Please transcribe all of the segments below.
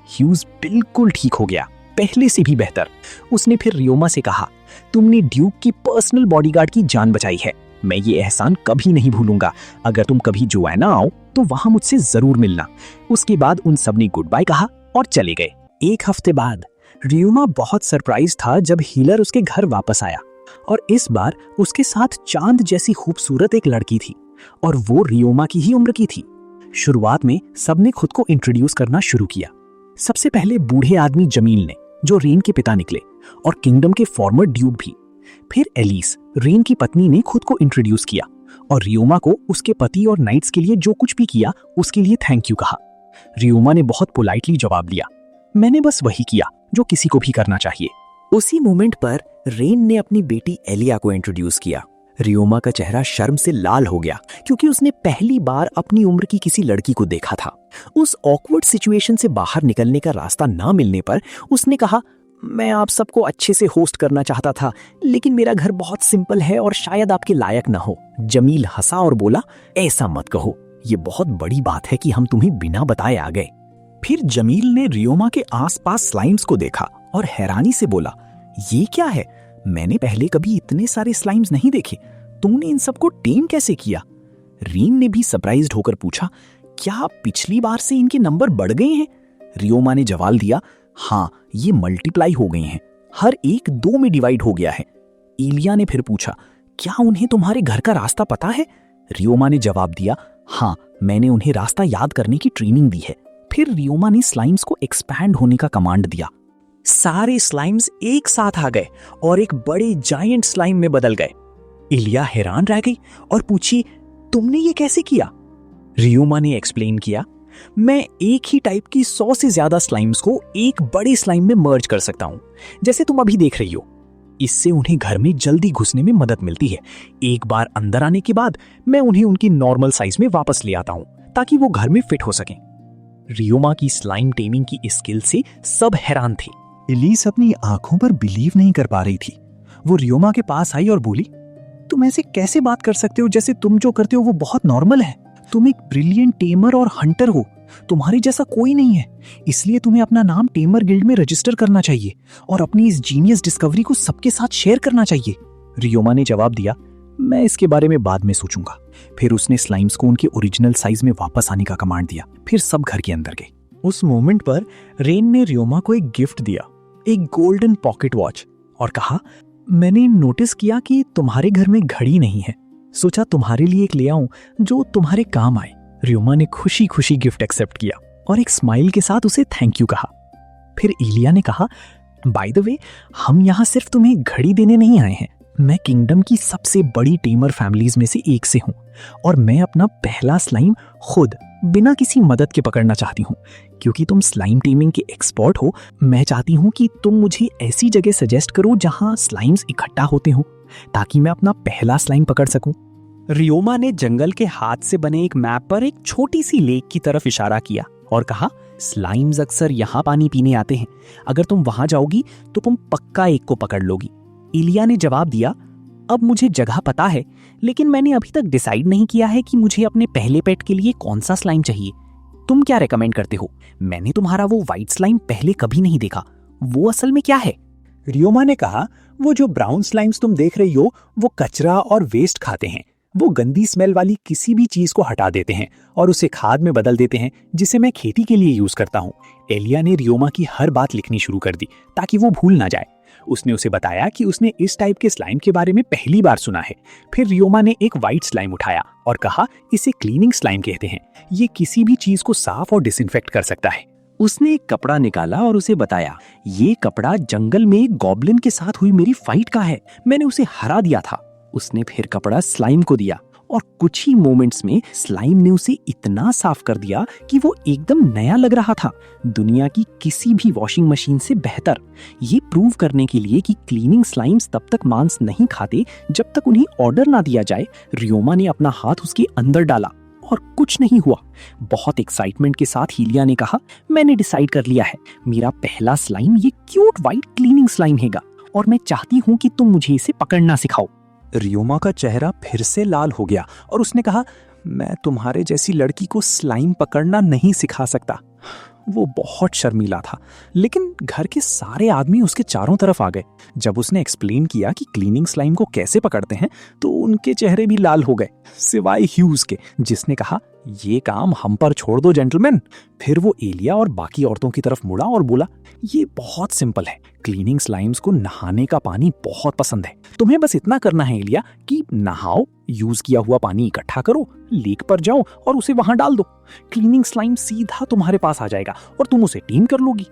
Huge बिल्कुल ठीक हो गया, पहले से भी बेहतर। उसने फिर रियोमा से कहा, तुमने ड्यूक की पर्सनल बॉडीगार्ड की जान बचाई है, मैं ये एहसान कभी नहीं भूलूंगा। अगर तुम कभी जोआना आओ तो वहां मुझसे जरूर मिलना। उसके बाद उन सब ने गुड बाय कहा और चले गए। एक हफ्ते बाद रियोमा बहुत सरप्राइज था जब हीलर उसके घर वापस आया, और इस बार उसके साथ चांद जैसी खूबसूरत एक लड़की थी, और वो रियोमा की ही उम्र की थी। शुरुआत में सबने खुद को इंट्रोड्यूस करना शुरू किया। सबसे पहले बूढ़े आदमी जमील ने, जो रेन के पिता निकले और किंगडम के फॉर्मर ड्यूक भी। फिर एलिस, रेन की पत्नी, ने खुद को इंट्रोड्यूस किया और रियोमा को उसके पति और नाइट्स के लिए जो कुछ भी किया उसके लिए थैंक यू कहा। रियोमा ने बहुत पोलाइटली जवाब दिया, मैंने बस वही किया जो किसी को भी करना चाहिए। उसी मोमेंट पर रेन ने अपनी बेटी एलिया को इंट्रोड्यूस किया। रियोमा का चेहरा शर्म से लाल हो गया क्योंकि उसने पहली बार अपनी उम्र की किसी लड़की को देखा था। उस ऑकवर्ड सिचुएशन से बाहर निकलने का रास्ता ना मिलने पर उसने कहा, मैं आप सबको अच्छे से होस्ट करना चाहता था, लेकिन मेरा घर बहुत सिंपल है और शायद आपके लायक ना हो। जमील हंसा और बोला, ऐसा मत कहो, ये बहुत बड़ी बात है कि हम तुम्हें बिना बताए आ गए। फिर जमील ने रियोमा के आसपास स्लाइम्स को देखा और हैरानी से बोला, ये क्या है? मैंने पहले कभी इतने सारे स्लाइम्स नहीं देखे, तुमने इन सबको टेम कैसे किया? रीन ने भी सरप्राइज्ड होकर पूछा, क्या पिछली बार से इनके नंबर बढ़ गए हैं? रियोमा ने जवाब दिया, हाँ, ये मल्टीप्लाई हो गए हैं, हर एक 2 में डिवाइड हो गया है। इलिया ने फिर पूछा, क्या उन्हें तुम्हारे घर का रास्ता पता है? रियोमा ने जवाब दिया, हाँ, मैंने उन्हें रास्ता याद करने की ट्रेनिंग दी है। फिर रियोमा ने स्लाइम्स को एक्सपैंड होने का कमांड दिया। सारे स्लाइम्स एक साथ आ गए और एक बड़े जायंट स्लाइम में बदल गए। इलिया हैरान रह गई और पूछी, तुमने ये कैसे किया? रियोमा ने एक्सप्लेन किया, मैं एक ही टाइप की 100 से ज्यादा स्लाइम्स को एक बड़े स्लाइम में मर्ज कर सकता हूं, जैसे तुम अभी देख रही हो। इससे उन्हें घर में जल्दी घुसने में मदद मिलती है। एक बार अंदर आने के बाद मैं उन्हें उनकी नॉर्मल साइज में वापस ले आता हूं ताकि वो घर में फिट हो सकें। रियोमा की स्लाइम टेमिंग की स्किल से सब हैरान थे। एलिस अपनी आंखों पर बिलीव नहीं कर पा रही थी। वो रियोमा के पास आई और बोली, तुम ऐसे कैसे बात कर सकते हो? जैसे तुम जो करते हो वो बहुत नॉर्मल है। तुम एक ब्रिलियंट टेमर और हंटर हो, तुम्हारी जैसा कोई नहीं है, इसलिए तुम्हें अपना नाम टेमर गिल्ड में रजिस्टर करना चाहिए और अपनी इस जीनियस डिस्कवरी को सबके साथ शेयर करना चाहिए। रियोमा ने जवाब दिया, मैं इसके बारे में बाद में सोचूंगा। फिर उसने स्लाइम्स को उनके ओरिजिनल साइज में वापस आने का कमांड दिया। फिर सब घर के अंदर गए। उस मोमेंट पर रेन ने रियोमा को एक गिफ्ट दिया, एक गोल्डन पॉकेट वॉच, और कहा, मैंने नोटिस किया कि तुम्हारे घर में घड़ी नहीं है, सोचा तुम्हारे लिए एक ले आऊं जो तुम्हारे काम आए। रियोमा ने खुशी खुशी गिफ्ट एक्सेप्ट किया और एक स्माइल के साथ उसे थैंक यू कहा। फिर इलिया ने कहा, बाय द वे, हम यहाँ सिर्फ तुम्हें घड़ी देने नहीं आए हैं, मैं किंगडम की सबसे बड़ी टेमर फैमिलीज में से एक से हूँ और मैं अपना पहला स्लाइम खुद बिना किसी मदद के पकड़ना चाहती हूँ। क्योंकि तुम स्लाइम टेमिंग के एक्सपर्ट हो, मैं चाहती हूँ कि तुम मुझे ऐसी जगह सजेस्ट करो जहाँ स्लाइम्स इकट्ठा होते हो ताकि मैं अपना पहला स्लाइम पकड़ सकूं। रियोमा ने जंगल के हाथ से बने एक मैप पर एक छोटी सी लेक की तरफ इशारा किया और कहा, स्लाइम्स अक्सर यहाँ पानी पीने आते हैं, अगर तुम वहां जाओगी तो तुम पक्का एक को पकड़ लोगी। इलिया ने जवाब दिया, अब मुझे जगह पता है, लेकिन मैंने अभी तक डिसाइड नहीं किया है कि मुझे अपने पहले पेट के लिए कौन सा स्लाइम चाहिए। तुम क्या रेकमेंड करते हो? मैंने तुम्हारा वो व्हाइट स्लाइम पहले कभी नहीं देखा, वो असल में क्या है? रियोमा ने कहा, वो जो ब्राउन स्लाइम्स तुम देख रही हो वो कचरा और वेस्ट खाते हैं। वो गंदी स्मेल वाली किसी भी चीज को हटा देते हैं और उसे खाद में बदल देते हैं, जिसे मैं खेती के लिए यूज करता हूँ। एलिया ने रियोमा की हर बात लिखनी शुरू कर दी ताकि वो भूल ना जाए। उसने उसे बताया कि उसने इस टाइप के स्लाइम के बारे में पहली बार सुना है। फिर रियोमा ने एक व्हाइट स्लाइम उठाया और कहा, इसे क्लीनिंग स्लाइम कहते हैं, ये किसी भी चीज को साफ और डिसइंफेक्ट कर सकता है। उसने एक कपड़ा निकाला और उसे बताया, ये कपड़ा जंगल में एक गॉब्लिन के साथ हुई मेरी फाइट का है, मैंने उसे हरा दिया था। उसने फिर कपड़ा स्लाइम को दिया और कुछ ही मोमेंट्स में स्लाइम ने उसे इतना साफ कर दिया कि वो एकदम नया लग रहा था, दुनिया की किसी भी वॉशिंग मशीन से बेहतर। ये प्रूव करने के लिए कि क्लीनिंग स्लाइम्स तब तक मांस नहीं खाते जब तक उन्हें ऑर्डर ना दिया जाए, रियोमा ने अपना हाथ उसके अंदर डाला और कुछ नहीं हुआ। बहुत एक्साइटमेंट के साथ इलिया ने कहा, मैंने डिसाइड कर लिया है, मेरा पहला स्लाइम ये क्यूट व्हाइट क्लीनिंग स्लाइम हैगा और मैं चाहती हूँ कि तुम मुझे इसे पकड़ना सिखाओ। रियोमा का चेहरा फिर से लाल हो गया और उसने कहा, मैं तुम्हारे जैसी लड़की को स्लाइम पकड़ना नहीं सिखा सकता। वो बहुत शर्मीला था, लेकिन घर के सारे आदमी उसके चारों तरफ आ गए। जब उसने एक्सप्लेन किया कि क्लीनिंग स्लाइम को कैसे पकड़ते हैं, तो उनके चेहरे भी लाल हो गए, सिवाय ह्यूज के, जिसने कहा, ये काम हम पर छोड़ दो जेंटलमैन। फिर वो एलिया और बाकी औरतों की तरफ मुड़ा और बोला, ये बहुत सिंपल है। क्लीनिंग स्लाइम्स को नहाने का पानी बहुत पसंद है। तुम्हें बस इतना करना है एलिया कि नहाओ, यूज किया हुआ पानी इकट्ठा करो, लेक पर जाओ और उसे वहां डाल दो। क्लीनिंग स्लाइम सीधा तुम्हारे पास आ जाएगा और तुम उसे टीम कर लोगी।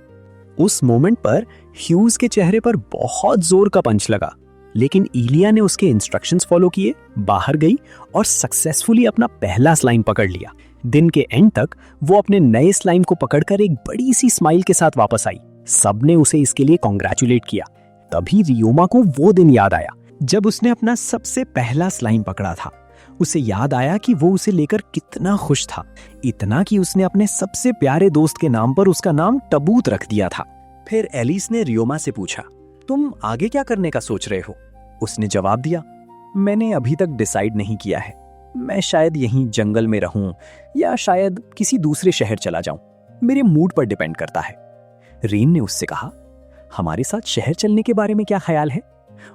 उस मोमेंट पर ह्यूज के चेहरे पर बहुत जोर का पंच लगा, लेकिन एलिया ने उसके इंस्ट्रक्शंस फॉलो किए, बाहर गई और सक्सेसफुली अपना पहला स्लाइम पकड़ लिया। दिन के एंड तक वो अपने नए स्लाइम को पकड़कर एक बड़ी सी स्माइल के साथ वापस आई। सबने उसे इसके लिए कॉन्ग्रेचुलेट किया। तभी रियोमा को वो दिन याद आया जब उसने अपना सबसे पहला स्लाइम पकड़ा था। उसे याद आया कि वो उसे लेकर कितना खुश था, इतना कि उसने अपने सबसे प्यारे दोस्त के नाम पर उसका नाम टबूत रख दिया था। फिर एलिस ने रियोमा से पूछा, तुम आगे क्या करने का सोच रहे हो? उसने जवाब दिया, मैंने अभी तक डिसाइड नहीं किया है। मैं शायद यहीं जंगल में रहूं या शायद किसी दूसरे शहर चला जाऊं। मेरे मूड पर डिपेंड करता है। रेन ने उससे कहा, हमारे साथ शहर चलने के बारे में क्या ख्याल है?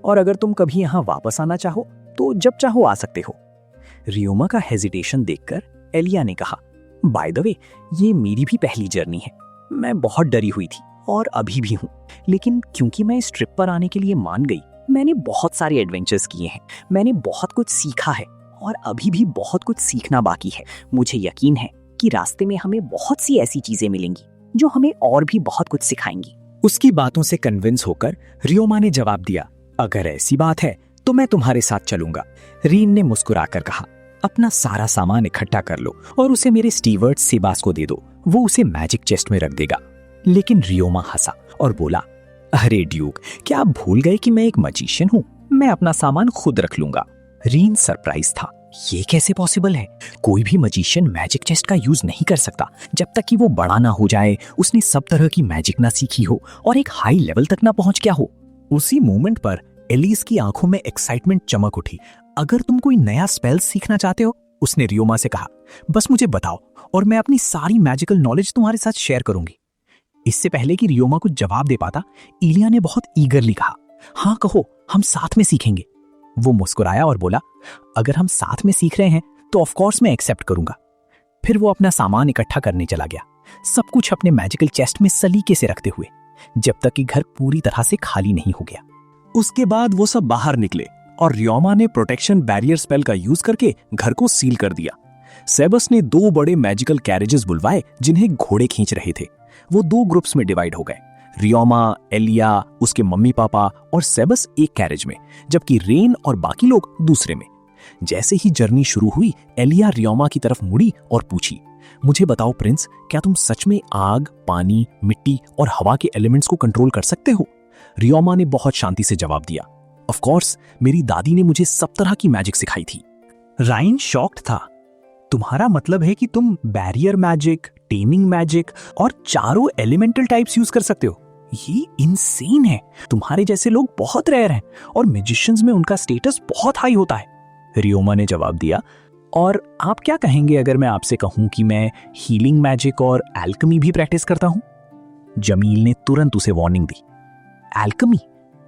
और अगर तुम कभी यहां वापस आना चाहो तो जब चाहो आ सकते हो। रियोमा का हेजिटेशन देखकर एलिया ने कहा, बाय द वे, ये मेरी भी पहली जर्नी है। मैं बहुत डरी हुई थी और अभी भी हूं, लेकिन क्योंकि मैं इस ट्रिप पर आने के लिए मान गई, मैंने बहुत सारे एडवेंचर्स किए हैं। मैंने बहुत कुछ सीखा है और अभी भी बहुत कुछ सीखना बाकी है। मुझे यकीन है कि रास्ते में हमें बहुत सी ऐसी चीजें मिलेंगी जो हमें और भी बहुत कुछ सिखाएंगी। उसकी बातों से कन्विंस होकर रियोमा ने जवाब दिया, अगर ऐसी बात है तो मैं तुम्हारे साथ चलूंगा। रीन ने मुस्कुराकर कहा, अपना सारा सामान इकट्ठा कर लो और उसे मेरे स्टीवर्ड सेबास को दे दो, वो उसे मैजिक चेस्ट में रख देगा। लेकिन रियोमा हंसा और बोला, अरे ड्यूक, क्या आप भूल गए कि मैं एक मैजिशियन हूँ? मैं अपना सामान खुद रख लूंगा। रीन सरप्राइज था, ये कैसे पॉसिबल है? कोई भी मैजिशियन मैजिक चेस्ट का यूज नहीं कर सकता जब तक कि वो बड़ा ना हो जाए, उसने सब तरह की मैजिक ना सीखी हो और एक हाई लेवल तक ना पहुंच गया हो। उसी मोमेंट पर एलिस की आंखों में एक्साइटमेंट चमक उठी। अगर तुम कोई नया स्पेल सीखना चाहते हो, उसने रियोमा से कहा, बस मुझे बताओ और मैं अपनी सारी मैजिकल नॉलेज तुम्हारे साथ शेयर करूंगी। इससे पहले कि रियोमा कुछ जवाब दे पाता, एलिया ने बहुत ईगरली कहा, हाँ कहो, हम साथ में सीखेंगे। वो मुस्कुराया और बोला, अगर हम साथ में सीख रहे हैं तो ऑफ कोर्स मैं एक्सेप्ट करूंगा। फिर वो अपना सामान इकट्ठा करने चला गया, सब कुछ अपने मैजिकल चेस्ट में सलीके से रखते हुए, जब तक कि घर पूरी तरह से खाली नहीं हो गया। उसके बाद वो सब बाहर निकले और रियोमा ने प्रोटेक्शन बैरियर स्पेल का यूज करके घर को सील कर दिया। सेबस ने 2 बड़े मैजिकल कैरेजेस बुलवाए जिन्हें घोड़े खींच रहे थे। वो 2 ग्रुप्स में डिवाइड हो गए, रियोमा, एलिया, उसके मम्मी पापा और सेबस एक कैरेज में, जबकि रेन और बाकी लोग दूसरे में। जैसे ही जर्नी शुरू हुई, एलिया रियोमा की तरफ मुड़ी और पूछी, मुझे बताओ प्रिंस, क्या तुम सच में आग, पानी, मिट्टी और हवा के एलिमेंट्स को कंट्रोल कर सकते हो? रियोमा ने बहुत शांति से जवाब दिया, ऑफ कोर्स, मेरी दादी ने मुझे सब तरह की मैजिक सिखाई थी। राइन शॉक्ड था, तुम्हारा मतलब है कि तुम बैरियर मैजिक, टेमिंग मैजिक और चारों एलिमेंटल टाइप्स यूज कर सकते हो? ये इनसेन है। तुम्हारे जैसे लोग बहुत रेयर हैं और मैजिशियंस में उनका स्टेटस बहुत हाई होता है। रियोमा ने जवाब दिया, और आप क्या कहेंगे अगर मैं आपसे कहूं कि मैं हीलिंग मैजिक और एल्केमी भी प्रैक्टिस करता हूं? जमील ने तुरंत उसे वार्निंग दी, एल्केमी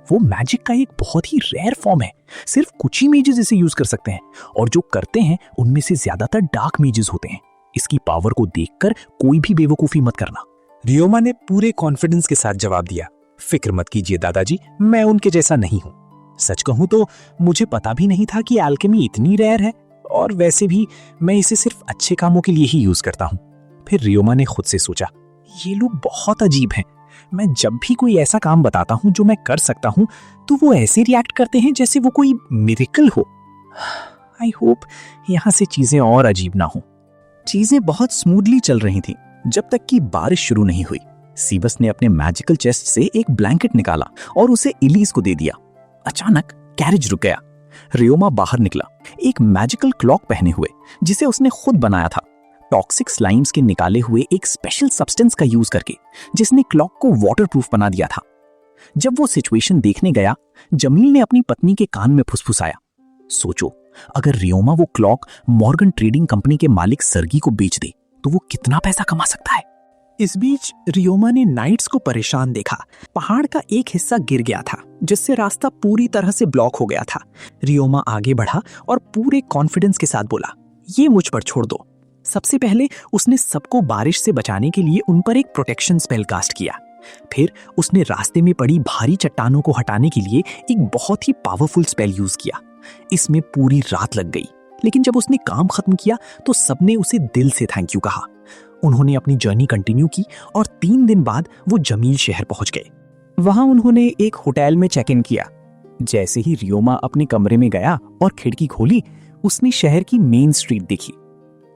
वो मैजिक का एक बहुत ही रेयर फॉर्म है। सिर्फ कुछ ही मेजेस इसे यूज कर सकते हैं और जो करते हैं उनमें से ज्यादातर डार्क मेजेस होते हैं। इसकी पावर को देखकर कोई भी बेवकूफी मत करना। रियोमा ने पूरे कॉन्फिडेंस के साथ जवाब दिया, फिक्र मत कीजिए दादाजी, मैं उनके जैसा नहीं हूं। सच कहूं तो मुझे पता भी नहीं था कि एल्केमी इतनी रेयर है, और वैसे भी मैं इसे सिर्फ अच्छे कामों के लिए ही यूज करता हूं। फिर रियोमा ने खुद से सोचा, ये लोग बहुत अजीब हैं। मैं जब भी कोई ऐसा काम बताता हूं जो मैं कर सकता हूं, तो वो ऐसे रिएक्ट करते हैं जैसे वो कोई मिरेकल हो। आई होप यहां से चीजें और अजीब ना हो। चीजें बहुत स्मूथली चल रही थी जब तक कि बारिश शुरू नहीं हुई। सीबस ने अपने मैजिकल चेस्ट से एक ब्लैंकेट निकाला और उसे एलिस को दे दिया। अचानक कैरेज रुक गया। रियोमा बाहर निकला, एक मैजिकल क्लॉक पहने हुए, जिसे उसने खुद बनाया था, टॉक्सिक स्लाइम्स के निकाले हुए एक स्पेशल सब्सटेंस का यूज करके, जिसने क्लॉक को वाटरप्रूफ बना दिया था। जब वो सिचुएशन देखने गया, जमील ने अपनी पत्नी के कान में फुसफुसाया, सोचो, अगर रियोमा वो क्लॉक मॉर्गन ट्रेडिंग कंपनी के मालिक सर्गी को बेच दे तो वो कितना पैसा कमा सकता है। इस बीच रियोमा ने नाइट्स को परेशान देखा। पहाड़ का एक हिस्सा गिर गया था जिससे रास्ता पूरी तरह से ब्लॉक हो गया था। रियोमा आगे बढ़ा और पूरे कॉन्फिडेंस के साथ बोला, ये मुझ पर छोड़ दो। सबसे पहले उसने सबको बारिश से बचाने के लिए उन पर एक प्रोटेक्शन स्पेल कास्ट किया। फिर उसने रास्ते में पड़ी भारी चट्टानों को हटाने के लिए एक बहुत ही पावरफुल स्पेल यूज किया। इसमें पूरी रात लग गई, लेकिन जब उसने काम खत्म किया तो सबने उसे दिल से थैंक यू कहा। उन्होंने अपनी जर्नी कंटिन्यू की और 3 दिन बाद वो जमील शहर पहुंच गए। वहां उन्होंने एक होटल में चेक इन किया। जैसे ही रियोमा अपने कमरे में गया और खिड़की खोली, उसने शहर की मेन स्ट्रीट देखी।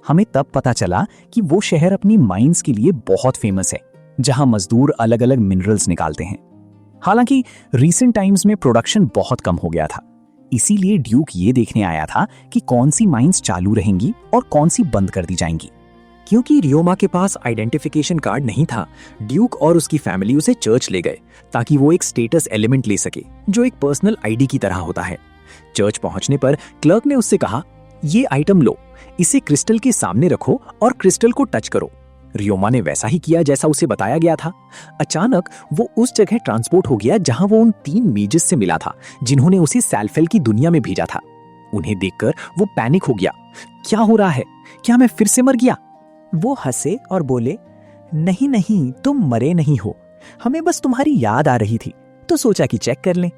हमें तब पता चला कि वो शहर अपनी माइंस के लिए बहुत फेमस है, जहां मजदूर अलग अलग मिनरल्स निकालते हैं। हालांकि रीसेंट टाइम्स में प्रोडक्शन बहुत कम हो गया था, इसीलिए ड्यूक ये देखने आया था कि कौन सी माइंस चालू रहेंगी और कौन सी बंद कर दी जाएंगी। क्योंकि रियोमा के पास आइडेंटिफिकेशन कार्ड नहीं था, ड्यूक और उसकी फैमिली उसे चर्च ले गए ताकि वो एक स्टेटस एलिमेंट ले सके जो एक पर्सनल आईडी की तरह होता है। चर्च पहुंचने पर क्लर्क ने उससे कहा, ये आइटम लो, इसे क्रिस्टल के सामने रखो और क्रिस्टल को टच करो। रियोमा ने वैसा ही किया जैसा उसे बताया गया था। अचानक वो उस जगह ट्रांसपोर्ट हो गया जहां वो उन 3 मेजेस से मिला था जिन्होंने उसे सैलफेल की दुनिया में भेजा था। उन्हें देखकर वो पैनिक हो गया। क्या हो रहा है? क्या मैं फिर से मर गया? वो हंसे और बोले, नहीं नहीं, तुम मरे नहीं हो, हमें बस तुम्हारी याद आ रही थी तो सोचा कि चेक कर लें।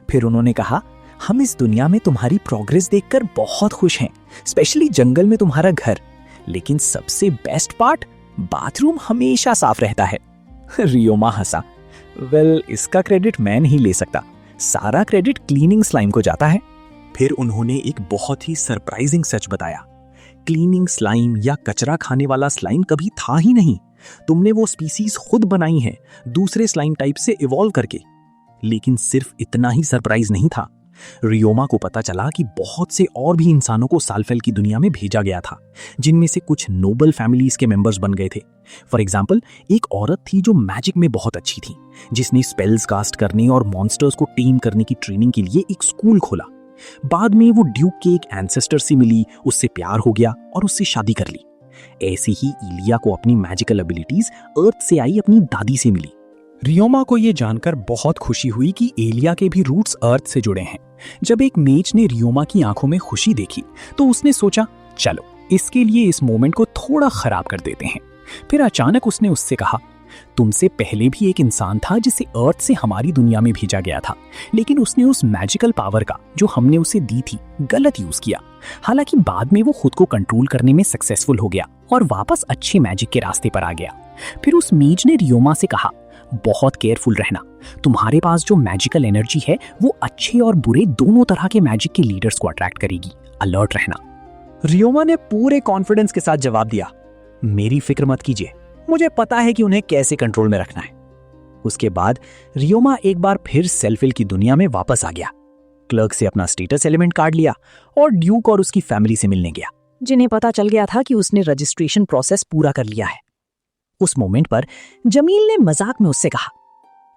फिर उन्होंने कहा, हम इस दुनिया में तुम्हारी प्रोग्रेस देखकर बहुत खुश हैं, स्पेशली जंगल में तुम्हारा घर, लेकिन सबसे बेस्ट पार्ट, बाथरूम हमेशा साफ रहता है। रियोमा हंसा, वेल, इसका क्रेडिट मैं नहीं ले सकता, सारा क्रेडिट क्लीनिंग स्लाइम को जाता है। फिर उन्होंने एक बहुत ही सरप्राइजिंग सच बताया, क्लीनिंग स्लाइम या कचरा खाने वाला स्लाइम कभी था ही नहीं। तुमने वो स्पीसीज खुद बनाई है, दूसरे स्लाइम टाइप से इवॉल्व करके। लेकिन सिर्फ इतना ही सरप्राइज नहीं था। रियोमा को पता चला कि बहुत से और भी इंसानों को सालफेल की दुनिया में भेजा गया था, जिनमें से कुछ नोबल फैमिलीज के मेंबर्स बन गए थे। फॉर एग्जाम्पल, एक औरत थी जो मैजिक में बहुत अच्छी थी, जिसने स्पेल्स कास्ट करने और मॉन्स्टर्स को टेम करने की ट्रेनिंग के लिए एक स्कूल खोला। बाद में वो ड्यूक के एक एंसेस्टर से मिली, उससे प्यार हो गया और उससे शादी कर ली। ऐसे ही इलिया को अपनी मैजिकल एबिलिटीज अर्थ से आई अपनी दादी से मिली। रियोमा को यह जानकर बहुत खुशी हुई कि एलिया के भी रूट्स अर्थ से जुड़े हैं। जब एक मेज ने रियोमा की आंखों में खुशी देखी तो उसने सोचा, चलो इसके लिए इस मोमेंट को थोड़ा खराब कर देते हैं। फिर अचानक उसने उससे कहा, तुमसे पहले भी एक इंसान था जिसे अर्थ से हमारी दुनिया में भेजा गया था, लेकिन उसने उस मैजिकल पावर का जो हमने उसे दी थी गलत यूज किया। हालांकि बाद में वो खुद को कंट्रोल करने में सक्सेसफुल हो गया और वापस अच्छे मैजिक के रास्ते पर आ गया। फिर उस मेज ने रियोमा से कहा, बहुत केयरफुल रहना, तुम्हारे पास जो मैजिकल एनर्जी है वो अच्छे और बुरे दोनों तरह के मैजिक के लीडर्स को अट्रैक्ट करेगी, अलर्ट रहना। रियोमा ने पूरे कॉन्फिडेंस के साथ जवाब दिया, मेरी फिक्र मत कीजिए, मुझे पता है कि उन्हें कैसे कंट्रोल में रखना है। उसके बाद रियोमा एक बार फिर सेल्फिल की दुनिया में वापस आ गया। क्लर्क से अपना स्टेटस एलिमेंट कार्ड लिया और ड्यूक और उसकी फैमिली से मिलने गया, जिन्हें पता चल गया था कि उसने रजिस्ट्रेशन प्रोसेस पूरा कर लिया है। उस मोमेंट पर जमील ने मजाक में उससे कहा,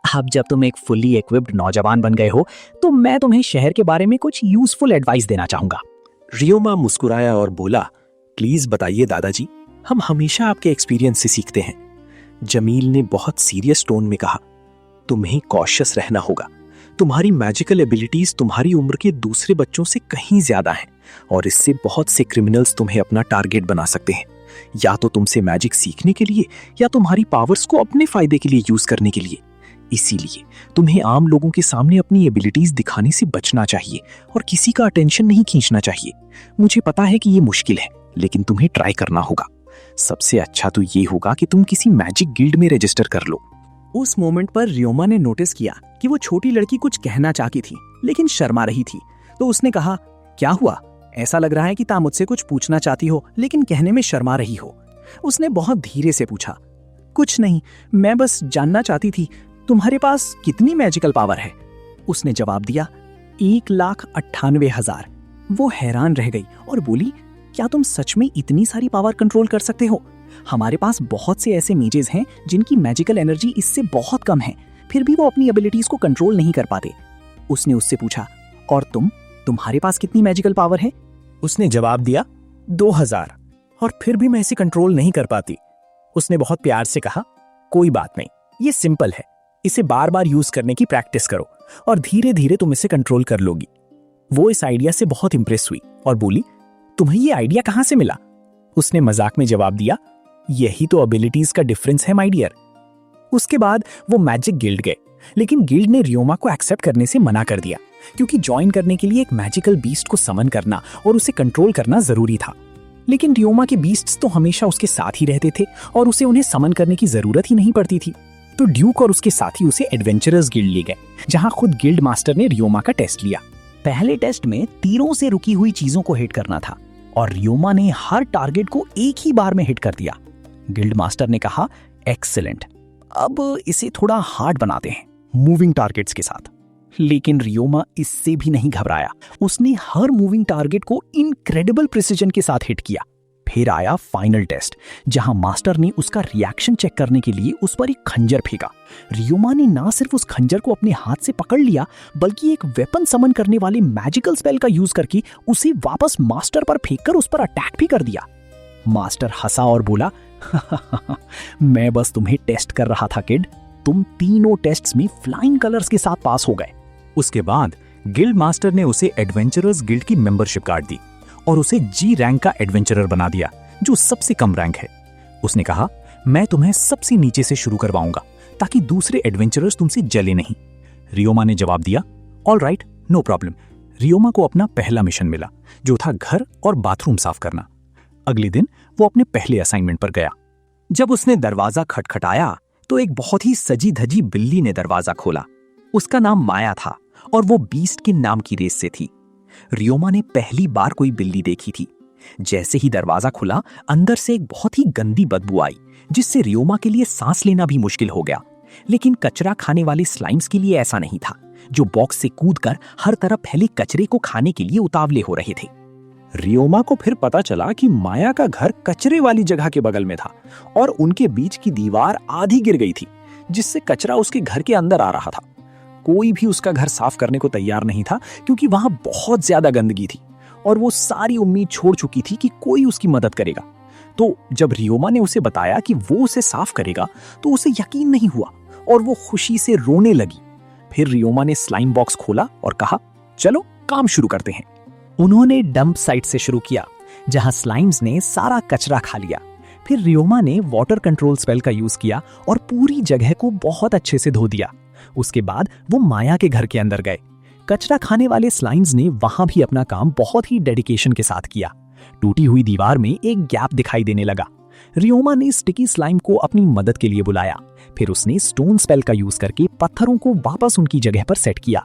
अब जब तुम एक फुल्ली इक्विप्ड नौजवान बन गए हो तो मैं तुम्हें शहर के बारे में कुछ यूजफुल एडवाइस देना चाहूंगा। रियोमा मुस्कुराया और बोला, प्लीज बताइए दादाजी, हम हमेशा आपके एक्सपीरियंस से सीखते हैं। जमील ने बहुत सीरियस टोन में कहा, तुम्हें कॉशियस रहना होगा, तुम्हारी मैजिकल एबिलिटीज तुम्हारी उम्र के दूसरे बच्चों से कहीं ज्यादा हैं और इससे बहुत से क्रिमिनल्स तुम्हें अपना टारगेट बना सकते हैं, या तो तुमसे मैजिक सीखने के लिए या तुम्हारी पावर्स को अपने फायदे के लिए यूज करने के लिए। इसीलिए तुम्हें आम लोगों के सामने अपनी एबिलिटीज दिखाने से बचना चाहिए और किसी का अटेंशन नहीं खींचना चाहिए। मुझे पता है कि ये मुश्किल है, लेकिन तुम्हें ट्राई करना होगा। सबसे अच्छा तो ये होगा कि तुम किसी मैजिक गिल्ड में रजिस्टर कर लो। उस मोमेंट पर रियोमा ने नोटिस किया कि वो छोटी लड़की कुछ कहना चाहती थी लेकिन शर्मा रही थी, तो उसने कहा, क्या हुआ? ऐसा लग रहा है कि तुम मुझसे कुछ पूछना चाहती हो लेकिन कहने में शर्मा रही हो। उसने बहुत धीरे से पूछा, कुछ नहीं, मैं बस जानना चाहती थी तुम्हारे पास कितनी मैजिकल पावर है। उसने जवाब दिया, 1,98,000। वो हैरान रह गई और बोली, क्या तुम सच में इतनी सारी पावर कंट्रोल कर सकते हो? हमारे पास बहुत से ऐसे मेजेस हैं जिनकी मैजिकल एनर्जी इससे बहुत कम है, फिर भी वो अपनी एबिलिटीज को कंट्रोल नहीं कर पाते। उसने उससे पूछा, और तुम तुम्हारे पास कितनी मैजिकल पावर है? उसने जवाब दिया, 2000। और फिर भी मैं इसे कंट्रोल नहीं कर पाती। उसने बहुत प्यार से कहा, कोई बात नहीं, ये सिंपल है। इसे बार बार यूज करने की प्रैक्टिस करो और धीरे धीरे तुम इसे कंट्रोल कर लोगी। वो इस आइडिया से बहुत इंप्रेस हुई और बोली, तुम्हें ये आइडिया कहां से मिला? उसने मजाक में जवाब दिया, यही तो एबिलिटीज का डिफरेंस है माय डियर। उसके बाद वो मैजिक गिल्ड गए, लेकिन गिल्ड ने रियोमा को एक्सेप्ट करने से मना कर दिया, क्योंकि ज्वाइन करने के लिए एक मैजिकल बीस्ट को समन करना और उसे कंट्रोल करना जरूरी था। लेकिन रियोमा के बीस्ट्स तो हमेशा उसके साथ ही रहते थे और उसे उन्हें समन करने की जरूरत ही नहीं पड़ती थी। तो ड्यूक और उसके साथी उसे एडवेंचरर्स गिल्ड ले गए, जहां खुद गिल्ड मास्टर ने रियोमा का टेस्ट लिया। पहले टेस्ट में तीरों से रुकी हुई चीजों को हिट करना था और रियोमा ने हर टारगेट को एक ही बार में हिट कर दिया। गिल्ड मास्टर ने कहा, एक्सीलेंट, अब इसे थोड़ा हार्ड बनाते हैं, मूविंग टारगेट्स के साथ। लेकिन रियोमा इससे भी नहीं घबराया। उसने हर मूविंग टारगेट को इनक्रेडिबल प्रिसीजन के साथ हिट किया। फिर आया फाइनल टेस्ट, जहां मास्टर ने उसका रिएक्शन चेक करने के लिए उस पर एक खंजर फेंका। रियोमा ने ना सिर्फ उस खंजर को अपने हाथ से पकड़ लिया, बल्कि एक वेपन समन करने वाले मैजिकल स्पेल का यूज करके उसे वापस मास्टर पर फेंककर उस पर अटैक भी कर दिया। मास्टर हंसा और बोला, मैं बस तुम्हें टेस्ट कर रहा था किड, तुम तीनों टेस्ट्स में फ्लाइंग कलर्स के साथ पास हो गए। उसके बाद गिल्ड मास्टर ने उसे एडवेंचरर्स गिल्ड की मेंबरशिप कार्ड दी और उसे जी रैंक का एडवेंचरर बना दिया, जो सबसे कम रैंक है। उसने कहा, मैं तुम्हें सबसे नीचे से शुरू करवाऊंगा ताकि दूसरे एडवेंचरर्स तुमसे जले नहीं। रियोमा ने जवाब दिया, ऑल राइट, नो प्रॉब्लम। रियोमा को अपना पहला मिशन मिला, जो था घर और बाथरूम साफ करना। अगले दिन वो अपने पहले असाइनमेंट पर गया। जब उसने दरवाजा खटखटाया तो एक बहुत ही सजी धजी बिल्ली ने दरवाजा खोला। उसका नाम माया था और वो बीस्ट के नाम की रेस से थी। रियोमा ने पहली बार कोई बिल्ली देखी थी। जैसे ही दरवाजा खुला, अंदर से एक बहुत ही गंदी बदबू आई, जिससे रियोमा के लिए सांस लेना भी मुश्किल हो गया। लेकिन कचरा खाने वाले स्लाइम्स के लिए ऐसा नहीं था, जो बॉक्स से कूदकर हर तरफ फैले कचरे को खाने के लिए उतावले हो रहे थे। रियोमा को फिर पता चला कि माया का घर कचरे वाली जगह के बगल में था और उनके बीच की दीवार आधी गिर गई थी, जिससे कचरा उसके घर के अंदर आ रहा था। कोई भी उसका घर साफ करने को तैयार नहीं था, क्योंकि वहां बहुत ज्यादा गंदगी थी और वो सारी उम्मीद छोड़ चुकी थी कि कोई उसकी मदद करेगा। तो जब रियोमा ने उसे बताया कि वो उसे साफ करेगा, तो उसे यकीन नहीं हुआ और वो खुशी से रोने लगी। फिर रियोमा ने स्लाइम बॉक्स खोला और कहा, चलो काम शुरू करते हैं। उन्होंने डंप साइट से शुरू किया, जहां स्लाइम्स ने सारा कचरा खा लिया। फिर रियोमा ने वाटर कंट्रोल स्पेल का यूज किया और पूरी जगह को बहुत अच्छे से धो दिया। उसके बाद वो माया के घर के अंदर गए। कचरा खाने वाले स्लाइम्स ने वहां भी अपना काम बहुत ही डेडिकेशन के साथ किया। टूटी हुई दीवार में एक गैप दिखाई देने लगा। रियोमा ने स्टिकी स्लाइम को अपनी मदद के लिए बुलाया। फिर उसने स्टोन स्पेल का यूज करके पत्थरों को वापस उनकी जगह पर सेट किया।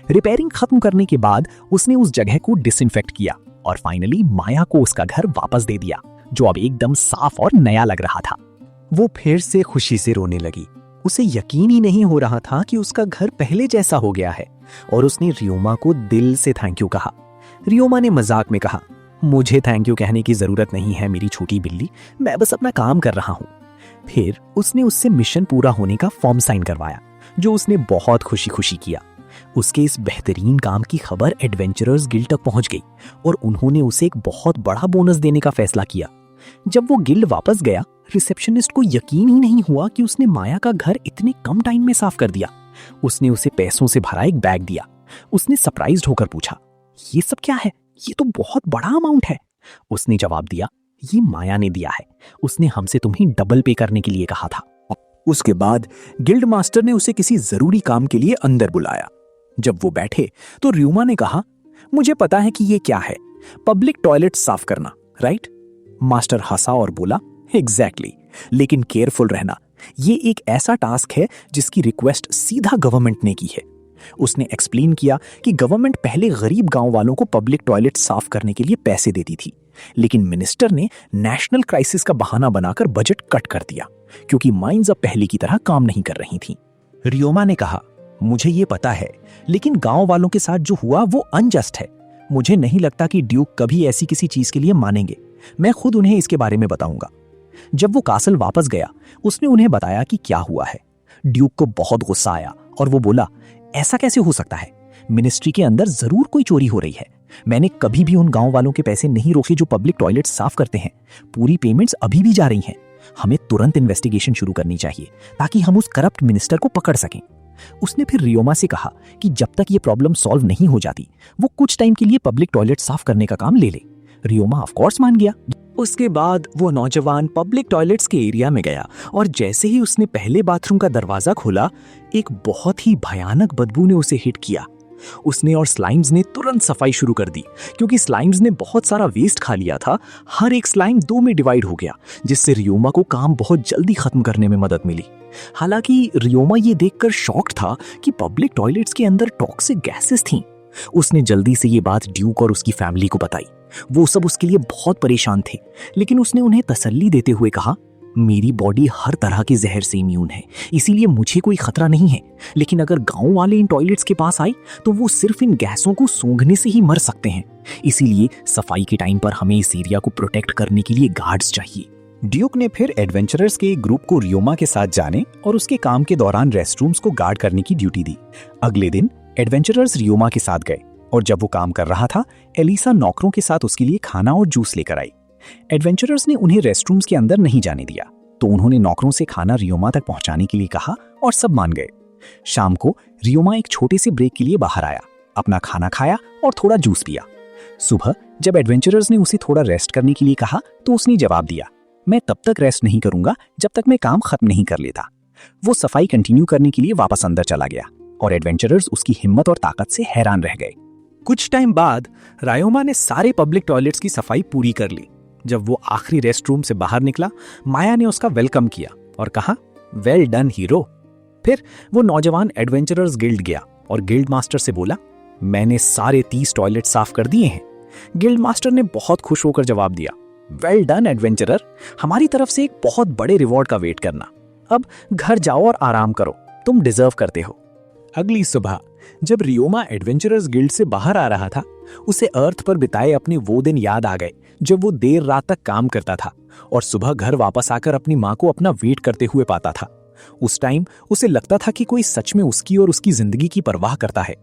रिपेयरिंग खत्म करने के बाद उसने उस जगह को डिसइंफेक्ट किया और फाइनली माया को उसका घर वापस दे दिया, जो अब एकदम साफ और नया लग रहा था। वो फिर से खुशी से रोने लगी। उसे यकीन ही नहीं हो रहा था कि उसका घर पहले जैसा हो गया है और उसने रियोमा को दिल से थैंक यू कहा। रियोमा ने मजाक में कहा, मुझे थैंक यू कहने की जरूरत नहीं है मेरी छोटी बिल्ली, मैं बस अपना काम कर रहा हूँ। फिर उसने उससे मिशन पूरा होने का फॉर्म साइन करवाया, जो उसने बहुत खुशी खुशी किया। उसके इस बेहतरीन काम की खबर एडवेंचरर्स गिल्ड तक पहुंच गई और उन्होंने उसे एक बहुत बड़ा बोनस देने का फैसला किया। जब वो गिल्ड वापस गया, रिसेप्शनिस्ट को यकीन ही नहीं हुआ कि उसने माया का घर इतने कम टाइम में साफ कर दिया। उसने उसे पैसों से भरा एक बैग दिया। उसने सरप्राइज्ड होकर पूछा, ये सब क्या है? ये तो बहुत बड़ा अमाउंट है। उसने जवाब दिया, ये माया ने दिया है, उसने हमसे तुम्हें डबल पे करने के लिए कहा था। उसके बाद गिल्ड मास्टर ने उसे किसी जरूरी काम के लिए अंदर बुलाया। जब वो बैठे तो रियोमा ने कहा, मुझे पता है कि ये क्या है, पब्लिक टॉयलेट साफ करना, राइट? मास्टर हंसा और बोला, एग्जैक्टली, लेकिन केयरफुल रहना, ये एक ऐसा टास्क है जिसकी रिक्वेस्ट सीधा गवर्नमेंट ने की है। उसने एक्सप्लेन किया कि गवर्नमेंट पहले गरीब गांव वालों को पब्लिक टॉयलेट साफ करने के लिए पैसे देती थी, लेकिन मिनिस्टर ने नेशनल क्राइसिस का बहाना बनाकर बजट कट कर दिया, क्योंकि माइंस अब पहले की तरह काम नहीं कर रही थी। रियोमा ने कहा, मुझे ये पता है, लेकिन गांव वालों के साथ जो हुआ वो अनजस्ट है। मुझे नहीं लगता कि ड्यूक कभी ऐसी किसी चीज के लिए मानेंगे। मैं खुद उन्हें इसके बारे में बताऊंगा। जब वो कासल वापस गया, उसने उन्हें बताया कि क्या हुआ है। ड्यूक को बहुत गुस्सा आया और वो बोला, ऐसा कैसे हो सकता है? मिनिस्ट्री के अंदर जरूर कोई चोरी हो रही है। मैंने कभी भी उन गांव वालों के पैसे नहीं रोके जो पब्लिक टॉयलेट साफ करते हैं। पूरी पेमेंट्स अभी भी जा रही हैं। हमें तुरंत इन्वेस्टिगेशन शुरू करनी चाहिए ताकि हम उस करप्ट मिनिस्टर को पकड़ सकें। उसने फिर रियोमा से कहा कि जब तक ये प्रॉब्लम सॉल्व नहीं हो जाती वो कुछ टाइम के लिए पब्लिक टॉयलेट साफ करने का काम ले ले। रियोमा ऑफ कोर्स मान गया। उसके बाद वो नौजवान पब्लिक टॉयलेट्स के एरिया में गया और जैसे ही उसने पहले बाथरूम का दरवाजा खोला, एक बहुत ही भयानक बदबू ने उसे हिट किया। उसने और स्लाइम्स ने तुरंत सफाई शुरू कर दी क्योंकि स्लाइम्स ने बहुत सारा वेस्ट खा लिया था। हर एक स्लाइम 2 में डिवाइड हो गया, जिससे रियोमा को काम बहुत जल्दी खत्म करने में मदद मिली। हालांकि रियोमा ये देखकर शॉक्ड था कि पब्लिक टॉयलेट्स के अंदर टॉक्सिक गैसेस थीं। उसने जल्दी से ये बात ड्यूक और उसकी फैमिली को बताई। वो सब उसके लिए बहुत परेशान थे, लेकिन उसने उन्हें तसल्ली देते हुए कहा, मेरी बॉडी हर तरह के जहर से इम्यून है, इसीलिए मुझे कोई खतरा नहीं है। लेकिन अगर गांव वाले इन टॉयलेट्स के पास आए तो वो सिर्फ इन गैसों को सूंघने से ही मर सकते हैं। इसीलिए सफाई के टाइम पर हमें इस एरिया को प्रोटेक्ट करने के लिए गार्ड्स चाहिए। ड्यूक ने फिर एडवेंचरर्स के एक ग्रुप को रियोमा के साथ जाने और उसके काम के दौरान रेस्टरूम्स को गार्ड करने की ड्यूटी दी। अगले दिन एडवेंचरर्स रियोमा के साथ गए और जब वो काम कर रहा था, एलिसा नौकरों के साथ उसके लिए खाना और जूस लेकर आई। एडवेंचरर्स ने उन्हें रेस्टरूम्स के अंदर नहीं जाने दिया, तो उन्होंने नौकरों से खाना रियोमा तक पहुंचाने के लिए कहा और सब मान गए। शाम को रियोमा एक छोटे से ब्रेक के लिए बाहर आया, अपना खाना खाया और थोड़ा जूस पिया। सुबह जब एडवेंचरर्स ने उसे थोड़ा रेस्ट करने के लिए कहा तो उसने जवाब दिया, मैं तब तक रेस्ट नहीं करूंगा जब तक मैं काम खत्म नहीं कर लेता। वो सफाई कंटिन्यू करने के लिए वापस अंदर चला गया और एडवेंचरर्स उसकी हिम्मत और ताकत से हैरान रह गए। कुछ टाइम बाद रायोमा ने सारे पब्लिक टॉयलेट्स की सफाई पूरी कर ली। जब वो आखिरी रेस्ट रूम से बाहर निकला, माया ने उसका वेलकम किया और कहा, वेल डन हीरो। फिर वो नौजवान एडवेंचरर्स गिल्ड गया और गिल्ड मास्टर से बोला, मैंने सारे 30 टॉयलेट साफ कर दिए हैं। गिल्ड मास्टर ने बहुत खुश होकर जवाब दिया, वेल डन एडवेंचरर, हमारी तरफ से एक बहुत बड़े रिवॉर्ड का वेट करना। अब घर जाओ और आराम करो, तुम डिजर्व करते हो। अगली सुबह जब रियोमा एडवेंचरर्स गिल्ड से बाहर आ रहा था, उसे अर्थ पर बिताए अपने वो दिन याद आ गए जब वो देर रात तक काम करता था और सुबह घर वापस आकर अपनी माँ को अपना वेट करते हुए पाता था। उस टाइम उसे लगता था कि कोई सच में उसकी और उसकी जिंदगी की परवाह करता है।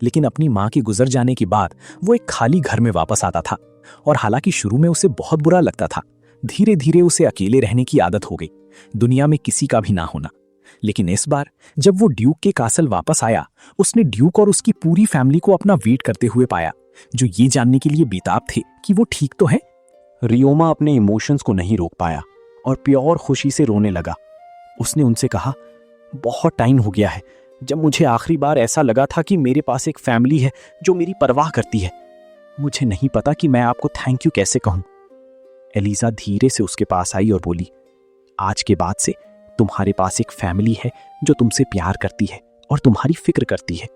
लेकिन अपनी माँ के गुजर जाने के बाद वो एक खाली घर में वापस आता था और हालांकि शुरू में उसे बहुत बुरा लगता था, धीरे धीरे उसे अकेले रहने की आदत हो गई, दुनिया में किसी का भी ना होना। लेकिन इस बार जब वो ड्यूक के कासल वापस आया, उसने ड्यूक और उसकी पूरी फैमिली को अपना वेट करते हुए पाया, जो ये जानने के लिए बेताब थे कि वो ठीक तो है। रियोमा अपने इमोशंस को नहीं रोक पाया और प्योर खुशी से रोने लगा। उसने उनसे कहा, बहुत टाइम हो गया है जब मुझे आखिरी बार ऐसा लगा था कि मेरे पास एक फैमिली है जो मेरी परवाह करती है। मुझे नहीं पता कि मैं आपको थैंक यू कैसे कहूं। एलिसा धीरे से उसके पास आई और बोली, आज के बाद से तुम्हारे पास एक फैमिली है जो तुमसे प्यार करती है और तुम्हारी फिक्र करती है।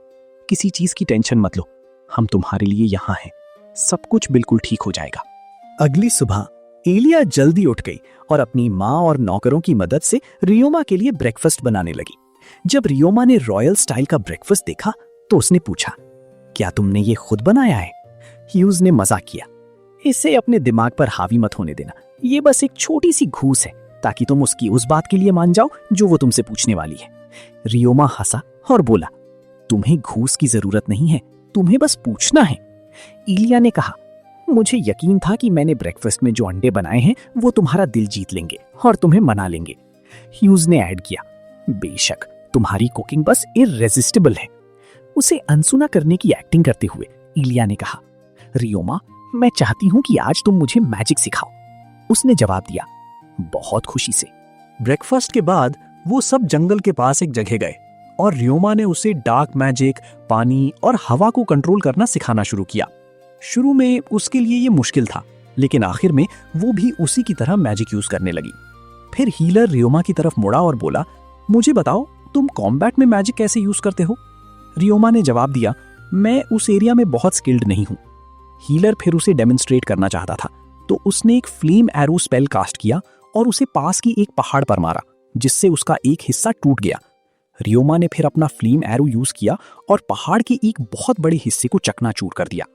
किसी चीज की टेंशन मत लो, हम तुम्हारे लिए यहाँ हैं, सब कुछ बिल्कुल ठीक हो जाएगा। अगली सुबह एलिया जल्दी उठ गई और अपनी माँ और नौकरों की मदद से रियोमा के लिए ब्रेकफास्ट बनाने लगी। जब रियोमा ने रॉयल स्टाइल का ब्रेकफास्ट देखा तो उसने पूछा, क्या तुमने ये खुद बनाया है? ह्यूज ने मजाक किया, इसे अपने दिमाग पर हावी मत होने देना, ये बस एक छोटी सी घूस है ताकि तुम उसकी उस बात के लिए मान जाओ जो वो तुमसे पूछने वाली है। रियोमा हंसा और बोला, तुम्हें घूस की जरूरत नहीं है, तुम्हें बस पूछना है। एलिया ने कहा, मुझे यकीन था कि मैंने ब्रेकफास्ट में जो अंडे बनाए हैं वो तुम्हारा दिल जीत लेंगे और तुम्हें मना लेंगे। ह्यूज ने ऐड किया, बेशक तुम्हारी कुकिंग बस इररेसिस्टिबल है। उसे अनसुना करने की एक्टिंग करते हुए एलिया ने कहा, रियोमा, मैं चाहती हूं कि आज तुम मुझे मैजिक सिखाओ। उसने जवाब दिया, बहुत खुशी से। ब्रेकफास्ट के बाद वो सब जंगल के पास एक जगह गए और रियोमा ने उसे डार्क मैजिक, पानी और हवा को कंट्रोल करना सिखाना शुरू किया। शुरू में उसके लिए ये मुश्किल था, लेकिन आखिर में वो भी उसी की तरह मैजिक यूज करने लगी। फिर हीलर रियोमा की तरफ मुड़ा और बोला, मुझे बताओ तुम कॉम्बैट में मैजिक कैसे यूज करते हो? रियोमा ने जवाब दिया, मैं उस एरिया में बहुत स्किल्ड नहीं हूं। हीलर फिर उसे डेमोन्स्ट्रेट करना चाहता था, तो उसने एक फ्लेम एरो स्पेल कास्ट किया और उसे पास की एक पहाड़ पर मारा, जिससे उसका एक हिस्सा टूट गया। रियोमा ने फिर अपना फ्लेम एरो यूज किया और पहाड़ के एक बहुत बड़े हिस्से को चकनाचूर कर दिया।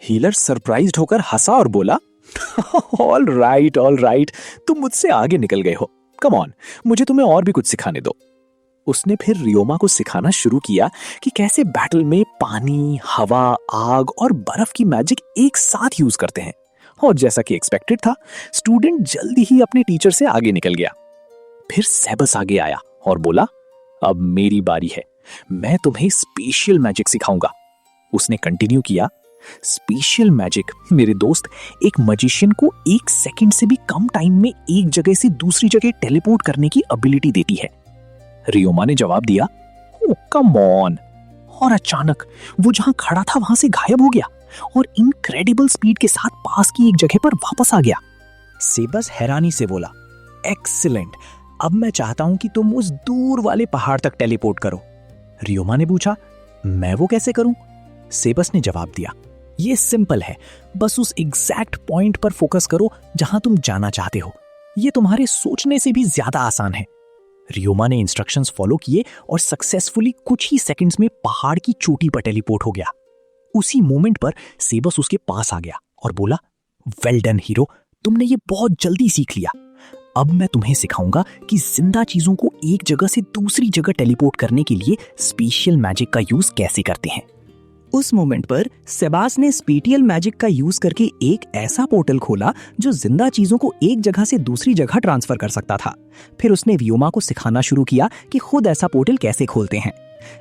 हीलर सरप्राइज्ड होकर हंसा और बोला, ऑल राइट, तुम मुझसे आगे निकल गए हो। कम ऑन, मुझे तुम्हें और भी कुछ सिखाने दो। उसने फिर रियोमा को सिखाना शुरू किया कि कैसे बैटल में पानी, हवा, आग और बर्फ की मैजिक एक साथ यूज करते हैं। और जैसा कि एक्सपेक्टेड था, स्टूडेंट जल्दी ही अपने टीचर से आगे निकल गया। फिर सेबस आगे आया और बोला, अब मेरी बारी है, मैं तुम्हें स्पेशियल मैजिक सिखाऊंगा। उसने कंटिन्यू किया, स्पेशियल मैजिक मेरे दोस्त एक मजिशियन को 1 सेकंड से भी कम टाइम में एक जगह से दूसरी जगह टेलीपोर्ट करने की एबिलिटी देती है। रियोमा ने जवाब दिया, ओह कम ऑन। और अचानक वो जहां खड़ा था वहां से गायब हो गया और इनक्रेडिबल स्पीड के साथ पास की एक जगह पर वापस आ गया। सेबस हैरानी से बोला, एक्सीलेंट, अब मैं चाहता हूं कि तुम उस दूर वाले पहाड़ तक टेलीपोर्ट करो। रियोमा ने पूछा, मैं वो कैसे करूं? सेबस ने जवाब दिया, ये सिंपल है, बस उस एग्जैक्ट पॉइंट पर फोकस करो जहां तुम जाना चाहते हो। ये तुम्हारे सोचने से भी ज्यादा आसान है। रियोमा ने इंस्ट्रक्शंस फॉलो किए और सक्सेसफुली कुछ ही सेकंड्स में पहाड़ की चोटी पर टेलीपोर्ट हो गया। उसी मोमेंट पर सेबस उसके पास आ गया और बोला, वेल डन हीरो, तुमने ये बहुत जल्दी सीख लिया। अब मैं तुम्हें सिखाऊंगा कि जिंदा चीजों को एक जगह से दूसरी जगह टेलीपोर्ट करने के लिए स्पेशियल मैजिक का यूज कैसे करते हैं। उस मोमेंट पर सेबास ने स्पेटियल मैजिक का यूज करके एक ऐसा पोर्टल खोला जो जिंदा चीजों को एक जगह से दूसरी जगह ट्रांसफर कर सकता था। फिर उसने रियोमा को सिखाना शुरू किया कि खुद ऐसा पोर्टल कैसे खोलते हैं।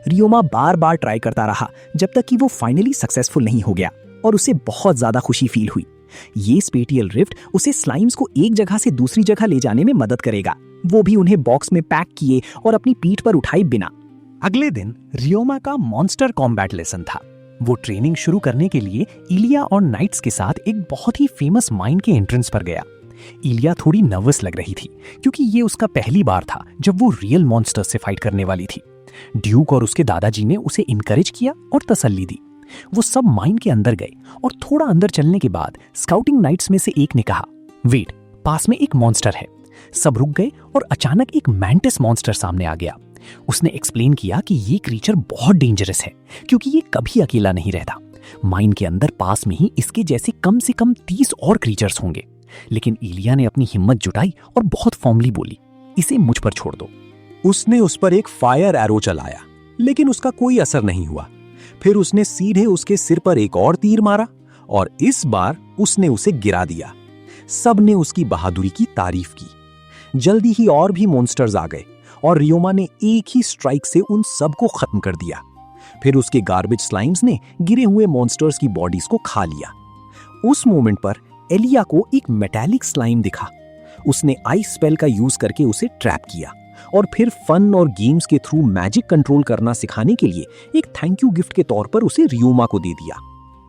रियोमा बार बार ट्राई करता रहा जब तक कि वो फाइनली सक्सेसफुल नहीं हो गया और उसे बहुत ज्यादा खुशी फील हुई। ये स्पेटियल रिफ्ट उसे स्लाइम्स को एक जगह से दूसरी जगह ले जाने में मदद करेगा, वो भी उन्हें बॉक्स में पैक किए और अपनी पीठ पर उठाए बिना। अगले दिन रियोमा का मॉन्स्टर कॉम्बैट लेसन था। वो ट्रेनिंग शुरू करने के लिए इलिया और नाइट्स के साथ एक बहुत ही फेमस माइन के एंट्रेंस पर गया। इलिया थोड़ी नर्वस लग रही थी क्योंकि ये उसका पहली बार था जब वो रियल मॉन्स्टर्स से फाइट करने वाली थी। ड्यूक और उसके दादाजी ने उसे इनकरेज किया और तसल्ली दी। वो सब माइन के अंदर गए और थोड़ा अंदर चलने के बाद स्काउटिंग नाइट्स में से एक ने कहा, वेट, पास में एक मॉन्स्टर है। सब रुक गए और अचानक एक मैंटिस मॉन्स्टर सामने आ गया। उसने एक्सप्लेन किया कि ये क्रीचर बहुत डेंजरस है क्योंकि ये कभी अकेला नहीं रहता। माइन के अंदर पास में ही इसके जैसे कम से कम 30 और क्रीचर्स होंगे। लेकिन इलिया ने अपनी हिम्मत जुटाई और बहुत फॉर्मली बोली, इसे मुझ पर छोड़ दो। उसने उस पर एक फायर एरो चलाया, लेकिन उसका कोई असर नहीं हुआ। फिर उसने सीधे उसके सिर पर एक और तीर मारा और इस बार उसने उसे गिरा दिया। सबने उसकी बहादुरी की तारीफ की। जल्दी ही और भी मॉन्स्टर्स आ गए और रियोमा ने एक ही स्ट्राइक से उन सब को खत्म कर दिया। फिर उसके गार्बेज स्लाइम्स ने गिरे हुए मॉन्स्टर्स की बॉडीज को खा लिया। उस मोमेंट पर एलिया को एक मेटालिक स्लाइम दिखा। उसने आइस स्पेल का यूज करके उसे ट्रैप किया और फिर फन और गेम्स के थ्रू मैजिक कंट्रोल करना सिखाने के लिए एक थैंक यू गिफ्ट के तौर पर उसे रियोमा को दे दिया।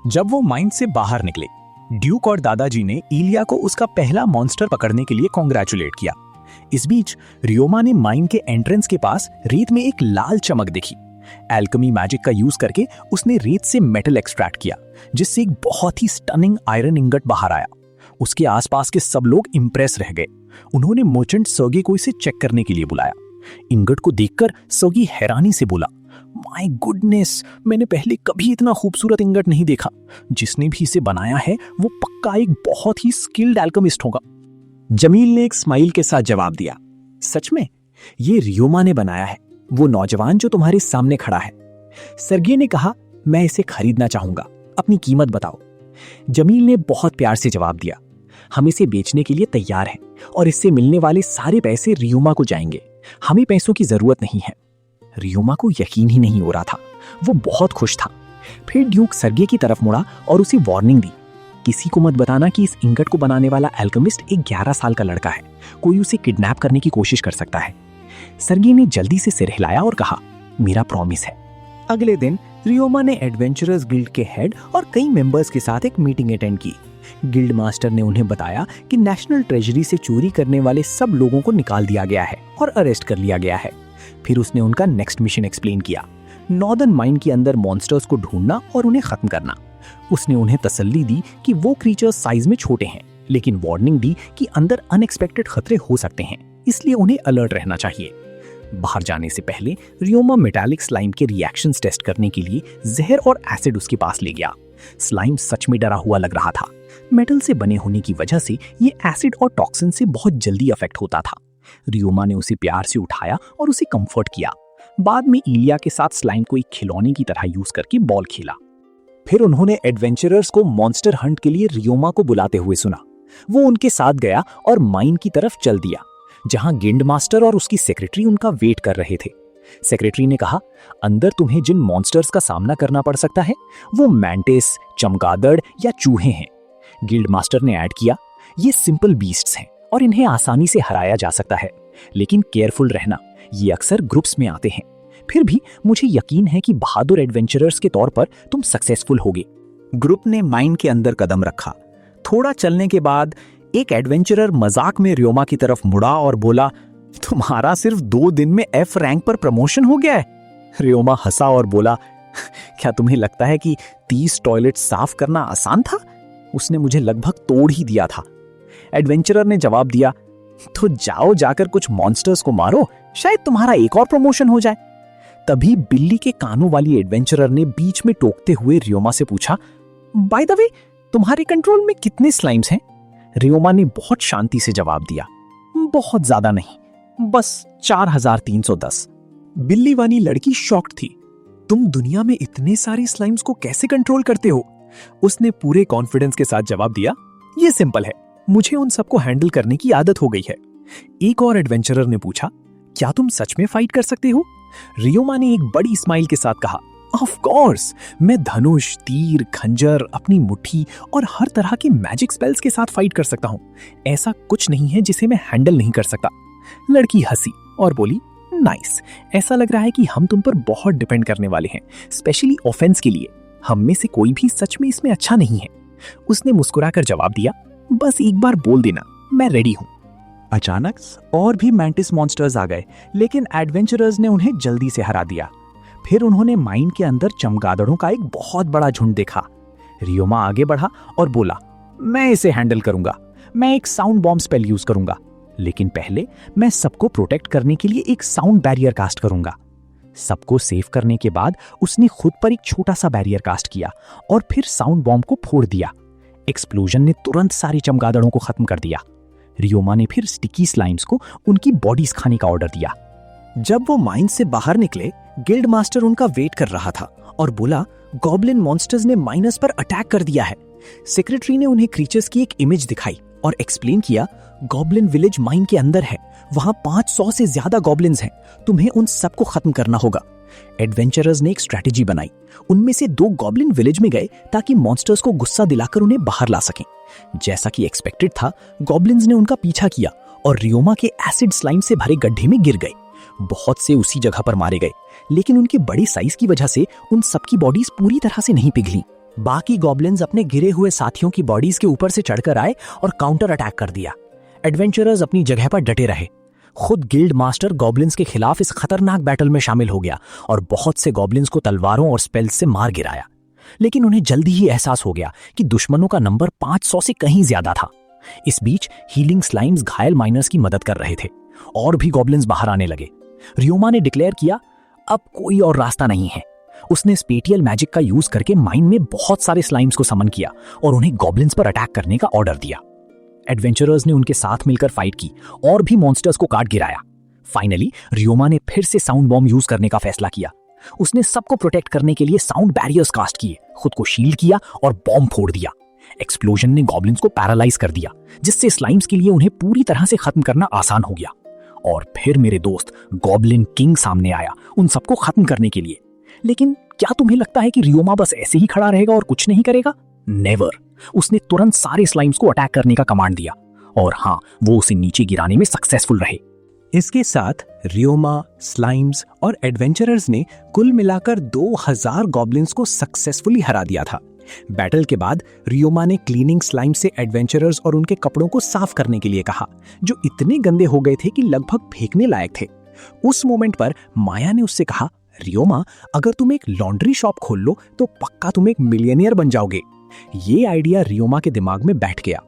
जब वो माइन से बाहर निकले, ड्यूक और दादाजी ने इलिया को उसका पहला मॉन्स्टर पकड़ने के लिए कॉन्ग्रेचुलेट किया। इस बीच रियोमा ने माइन के एंट्रेंस के पास रेत में एक लाल चमक देखी। एल्केमी मैजिक का यूज करके उसने रेत से मेटल एक्सट्रैक्ट किया, जिससे एक बहुत ही स्टनिंग आयरन इंगट बाहर आया। उसके आसपास के सब लोग इंप्रेस रह गए। उन्होंने मर्चेंट सर्गे को इसे चेक करने के लिए बुलाया। इंगट को देखकर सर्गी हैरानी से बोला, माय गुडनेस, मैंने पहले कभी इतना खूबसूरत इंगट नहीं देखा। जिसने भी इसे बनाया है वो पक्का एक बहुत ही स्किल्ड एल्केमिस्ट होगा। जमील ने एक स्माइल के साथ जवाब दिया, सच में ये रियोमा ने बनाया है, वो नौजवान जो तुम्हारे सामने खड़ा है। सर्गे ने कहा, मैं इसे खरीदना चाहूंगा, अपनी कीमत बताओ। जमील ने बहुत प्यार से जवाब दिया, हम इसे बेचने के लिए तैयार हैं और इससे मिलने वाले सारे पैसे रियोमा को जाएंगे। हमें पैसों की जरूरत नहीं है। रियोमा को यकीन ही नहीं हो रहा था। वो बहुत खुश था। फिर ड्यूक सर्गे की तरफ मुड़ा और उसे वार्निंग दी, किसी को मत बताना कि इस इंगट को बनाने वाला एल्केमिस्ट एक 11 साल का लड़का है। कोई उसे किडनैप करने की कोशिश कर सकता है। सर्गे ने जल्दी से सिर हिलाया और कहा, मेरा प्रॉमिस है। अगले दिन रियोमा ने एडवेंचरर्स गिल्ड के हेड और कई मेंबर्स के साथ एक मीटिंग अटेंड की। गिल्ड मास्टर ने उन्हें बताया कि नेशनल ट्रेजरी से चोरी करने वाले सब लोगों को निकाल दिया गया है और अरेस्ट कर लिया गया है। फिर उसने उनका नेक्स्ट मिशन एक्सप्लेन किया, नॉर्दर्न माइन के अंदर मॉन्स्टर्स को ढूंढना और उन्हें खत्म करना। उसने उन्हें तसल्ली दी कि वो क्रीचर्स साइज में छोटे हैं, लेकिन वार्निंग दी कि अंदर अनएक्सपेक्टेड खतरे हो सकते हैं, इसलिए उन्हें अलर्ट रहना चाहिए। बाहर जाने से पहले रियोमा मेटालिक स्लाइम के रिएक्शंस टेस्ट करने के लिए जहर और एसिड उसके पास ले गया। स्लाइम सच में डरा हुआ लग रहा था। मेटल से बने होने की वजह से ये एसिड और टॉक्सिन से बहुत जल्दी अफेक्ट होता था। रियोमा ने उसे प्यार से उठाया और उसे कंफर्ट किया। बाद में इलिया के साथ स्लाइम को एक खिलौने की तरह यूज करके बॉल खेला। फिर उन्होंने एडवेंचरर्स को मॉन्स्टर हंट के लिए रियोमा को बुलाते हुए सुना। वो उनके साथ गया और माइन की तरफ चल दिया, जहां गिल्ड मास्टर और उसकी सेक्रेटरी उनका वेट कर रहे थे। सेक्रेटरी ने कहा, अंदर तुम्हें जिन मॉन्स्टर्स का सामना करना पड़ सकता है वो मैंटिस, चमगादड़ या चूहे हैं। गिल्ड मास्टर ने ऐड किया, ये सिंपल बीस्ट्स हैं और इन्हें आसानी से हराया जा सकता है, लेकिन केयरफुल रहना, ये अक्सर ग्रुप्स में आते हैं। फिर भी मुझे यकीन है कि बहादुर एडवेंचरर्स के तौर पर तुम सक्सेसफुल होगे। ग्रुप ने माइन के अंदर कदम रखा। थोड़ा चलने के बाद एक एडवेंचरर मजाक में रियोमा की तरफ मुड़ा और बोला, तुम्हारा सिर्फ 2 दिन में F रैंक पर प्रमोशन हो गया है। रियोमा हंसा और बोला, क्या तुम्हें लगता है कि 30 टॉयलेट साफ करना आसान था? उसने मुझे लगभग तोड़ ही दिया था। एडवेंचरर ने जवाब दिया, तो जाओ जाकर कुछ मॉन्स्टर्स को मारो, शायद तुम्हारा एक और प्रमोशन हो जाए। तभी बिल्ली के कानों वाली एडवेंचरर ने बीच में टोकते हुए रियोमा से पूछा, बाय द वे, तुम्हारे कंट्रोल में कितने स्लाइम्स हैं? रियोमा ने बहुत शांति से जवाब दिया, बहुत ज्यादा नहीं, बस 4310। बिल्ली वाली लड़की शॉक्ड थी। तुम दुनिया में इतने सारे स्लाइम्स को कैसे कंट्रोल करते हो? उसने पूरे कॉन्फिडेंस के साथ जवाब दिया, ये सिंपल है, मुझे उन सबको हैंडल करने की आदत हो गई है। एक और एडवेंचरर ने पूछा, क्या तुम सच में फाइट कर सकते हो? रियोमा ने एक बड़ी स्माइल के साथ कहा, ऑफ कोर्स, मैं धनुष, तीर, खंजर, अपनी मुट्ठी और हर तरह के मैजिक स्पेल्स के साथ फाइट कर सकता हूं। ऐसा कुछ नहीं है जिसे मैं हैंडल नहीं कर सकता। लड़की हंसी और बोली, नाइस, ऐसा लग रहा है कि हम तुम पर बहुत डिपेंड करने वाले हैं, स्पेशली ऑफेंस के लिए। हम में से कोई भी सच में इसमें अच्छा नहीं है। उसने मुस्कुराकर जवाब दिया, बस एक बार बोल देना, मैं रेडी हूं। अचानक और भी मैंटिस मॉन्स्टर्स आ गए, लेकिन एडवेंचरर्स ने उन्हें जल्दी से हरा दिया। फिर उन्होंने माइन के अंदर चमगादड़ों का एक बहुत बड़ा झुंड देखा। रियोमा आगे बढ़ा और बोला, मैं इसे हैंडल करूंगा, मैं एक साउंड बॉम्ब स्पेल यूज करूंगा, लेकिन पहले मैं सबको प्रोटेक्ट करने के लिए एक साउंड बैरियर कास्ट करूंगा। सबको सेव करने के बाद उसने खुद पर एक छोटा सा बैरियर कास्ट किया और फिर साउंड बॉम्ब को फोड़ दिया। एक्सप्लोजन ने तुरंत सारे चमगादड़ों को खत्म कर दिया। रियोमा ने फिर स्टिकी स्लाइम्स को उनकी बॉडीज खाने का ऑर्डर दिया। जब वो माइन से बाहर निकले, गिल्ड मास्टर उनका वेट कर रहा था और बोला, गॉब्लिन मॉन्स्टर्स ने माइनस पर अटैक कर दिया है। सेक्रेटरी ने उन्हें क्रीचर्स की एक इमेज दिखाई और एक्सप्लेन किया, गॉब्लिन विलेज माइन के अंदर है, वहां 500 से ज्यादा गॉब्लिन्स हैं, तुम्हें उन सबको खत्म करना होगा। एडवेंचरर्स ने एक स्ट्रैटेजी बनाई। उनमें से 2 गॉब्लिन विलेज में गए ताकि मॉन्स्टर्स को गुस्सा दिलाकर उन्हें बाहर ला सकें। जैसा कि एक्सपेक्टेड था, गॉब्लिन्स ने उनका पीछा किया और रियोमा के एसिड स्लाइम से भरे गड्ढे में गिर गए। बहुत से उसी जगह पर मारे गए, लेकिन उनके बड़ी साइज की वजह से उन सबकी बॉडीज पूरी तरह से नहीं पिघली। बाकी गॉब्लिन्स अपने गिरे हुए साथियों की बॉडीज के ऊपर से चढ़कर आए और काउंटर अटैक कर दिया। एडवेंचरर्स अपनी जगह पर डटे रहे। खुद गिल्ड मास्टर गॉब्लिन्स के खिलाफ इस खतरनाक बैटल में शामिल हो गया और बहुत से गॉब्लिन्स को तलवारों और स्पेल्स से मार गिराया। लेकिन उन्हें जल्दी ही एहसास हो गया कि दुश्मनों का नंबर 500 से कहीं ज्यादा था। इस बीच हीलिंग स्लाइम्स घायल माइनर्स की मदद कर रहे थे और भी गॉब्लिन्स बाहर आने लगे। रियोमा ने डिक्लेयर किया, अब कोई और रास्ता नहीं है। उसने स्पेटियल मैजिक का यूज करके माइन में बहुत सारे स्लाइम्स को समन किया और उन्हें गॉब्लिन्स पर अटैक करने का ऑर्डर दिया। एडवेंचरर्स ने उनके साथ मिलकर फाइट की और भी मॉन्स्टर्स को काट गिराया। फाइनली रियोमा ने फिर से साउंड बॉम्ब यूज करने का फैसला किया। उसने सबको प्रोटेक्ट करने के लिए साउंड बैरियर्स कास्ट किए, खुद को शील्ड किया और बॉम्ब फोड़ दिया। एक्सप्लोजन ने गॉब्लिन्स को पैरालाइज कर दिया, जिससे स्लाइम्स के लिए उन्हें पूरी तरह से खत्म करना आसान हो गया। और फिर मेरे दोस्त गॉब्लिन किंग सामने आया उन सबको खत्म करने के लिए। लेकिन क्या तुम्हें लगता है कि रियोमा बस ऐसे ही खड़ा रहेगा और कुछ नहीं करेगा? नेवर। उसने तुरंत सारे स्लाइम्स को अटैक करने का कमांड दिया और हाँ, वो उसे नीचे गिराने में सक्सेसफुल रहे। इसके साथ रियोमा, स्लाइम्स और एडवेंचरर्स ने कुल मिलाकर 2000 गॉब्लिन्स को सक्सेसफुली हरा दिया था। बैटल के बाद रियोमा ने क्लीनिंग स्लाइम से एडवेंचरर्स और उनके कपड़ों को साफ करने के लिए कहा, जो इतने गंदे हो गए थे कि लगभग फेंकने लायक थे। उस मोमेंट पर माया ने उससे कहा, रियोमा, अगर तुम एक लॉन्ड्री शॉप खोल लो तो पक्का तुम एक मिलियनियर बन जाओगे। ये आइडिया रियोमा के दिमाग में बैठ गया